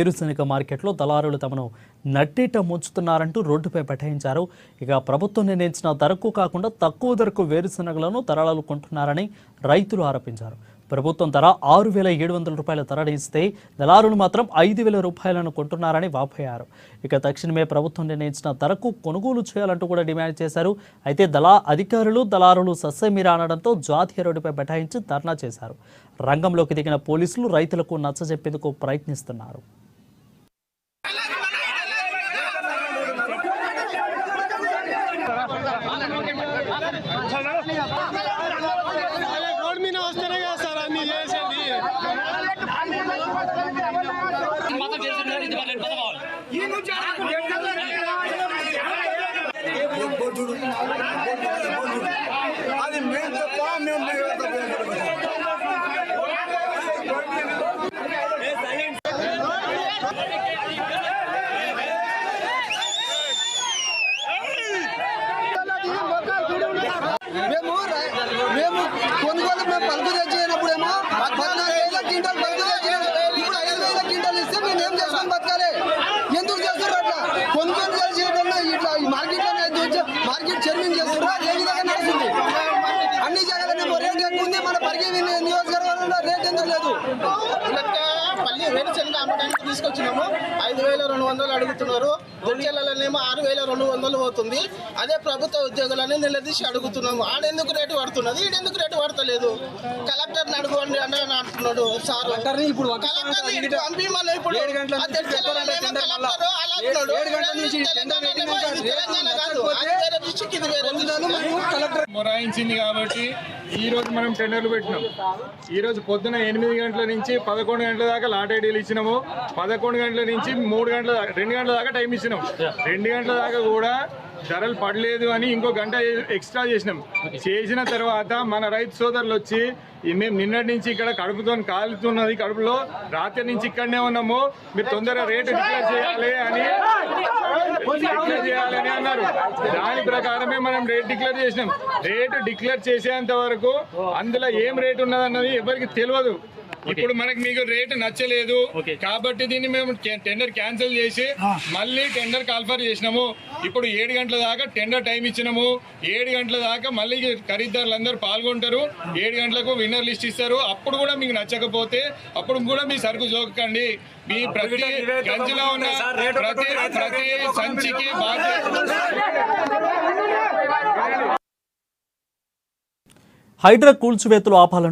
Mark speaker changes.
Speaker 1: వేరుశనగ మార్కెట్లో దళారులు తమను నట్టేట ముంచుతున్నారంటూ రోడ్డుపై బైఠాయించారు. ఇక ప్రభుత్వం నిర్ణయించిన ధరకు కాకుండా తక్కువ ధరకు వేరుశనగలను దళారులు కొంటున్నారని రైతులు ఆరోపించారు. ప్రభుత్వం ధర 6,700 రూపాయల ధర ఇస్తే దళారులు మాత్రం 5,000 రూపాయలను కొంటున్నారని వాపోయారు. ఇక తక్షణమే ప్రభుత్వం నిర్ణయించిన ధరకు కొనుగోలు చేయాలంటూ కూడా డిమాండ్ చేశారు. అయితే అధికారులు దళారులు సస్యమీరా అనడంతో జాతీయ రోడ్డుపై బైఠాయించి ధర్నా చేశారు. రంగంలోకి దిగిన పోలీసులు రైతులకు నచ్చజెప్పేందుకు ప్రయత్నిస్తున్నారు.
Speaker 2: మేము కొనుగోలు పలుకు తెచ్చినప్పుడేమో 14,000 క్వింటాల్ పలుకు తెచ్చినాం. ఇప్పుడు 5,000 క్వింటాల్ ఇస్తే మేము ఏం చేసుకొని బతకాలి? ఎందుకు చేస్తారు అట్లా? కొనుగోలు చేసేటప్పుడు ఇట్లా మార్కెట్ చర్మింగ్ చేస్తున్నారు. ఏ విధంగా నడుస్తుంది? అన్ని జగన్ రేట్ ఎక్కువ ఉంది. మన పరిగి నియోజకవర్గంలో రేట్ ఎందుకు లేదు?
Speaker 3: మళ్ళీ వేరుశనగ అమ్మడానికి తీసుకొచ్చినాము. 5,200 అడుగుతున్నారు. దొరికేళ్ళనేమో 6,200 పోతుంది. అదే ప్రభుత్వ ఉద్యోగులని నిలదీసి అడుగుతున్నాము. ఆడెందుకు రేటు పడుతున్నది, ఈడెందుకు రేటు పడతలేదు? కలెక్టర్ని అడుగుండి అని అంటున్నాడు సార్. కలెక్టర్ని ఇప్పుడు పంపి మనం ఇప్పుడు
Speaker 4: మొరాయించింది కాబట్టి ఈ రోజు మనం టెండర్లు పెట్టినాం. ఈ రోజు పొద్దున 8 గంటల నుంచి 11 గంటల దాకా లాట్ ఐడీలు ఇచ్చినాము. 11 గంటల నుంచి 2 గంటల దాకా టైం ఇచ్చినాం. 2 గంటల దాకా కూడా ధరలు పడలేదు అని ఇంకో గంట ఎక్స్ట్రా చేసినాం. చేసిన తర్వాత మన రైతు సోదరులు వచ్చి మేము నిన్నటి నుంచి ఇక్కడ కడుపుతో కాలుతున్నది, కడుపులో రాత్రి నుంచి ఇక్కడనే ఉన్నాము, మీరు తొందరగా రేటు డిక్లేర్ చేయాలి అని అన్నారు. దాని ప్రకారమే మనం రేట్ డిక్లేర్ చేసినాం. రేటు డిక్లేర్ చేసేంత వరకు అందులో ఏం రేటు ఉన్నదన్నది ఎవరికి తెలియదు. ఇప్పుడు మీకు రేటు నచ్చలేదు కాబట్టి దీన్ని మేము టెండర్ క్యాన్సిల్ చేసి మళ్ళీ టెండర్ కాల్ఫర్ చేసినాము. ఇప్పుడు 7 గంటల దాకా టెండర్ టైం ఇచ్చినాము. 7 గంటల దాకా మళ్ళీ ఖరీదారులు అందరూ పాల్గొంటారు. 7 గంటలకు విన్నర్ లిస్ట్ ఇస్తారు. అప్పుడు కూడా మీకు నచ్చకపోతే అప్పుడు కూడా మీ సరుకు జోకండి. మీ ప్రతి గంజలో ఉన్న ప్రతి సంచికి
Speaker 1: హైడ్రా కూల్చివేతలు ఆపాలంటూ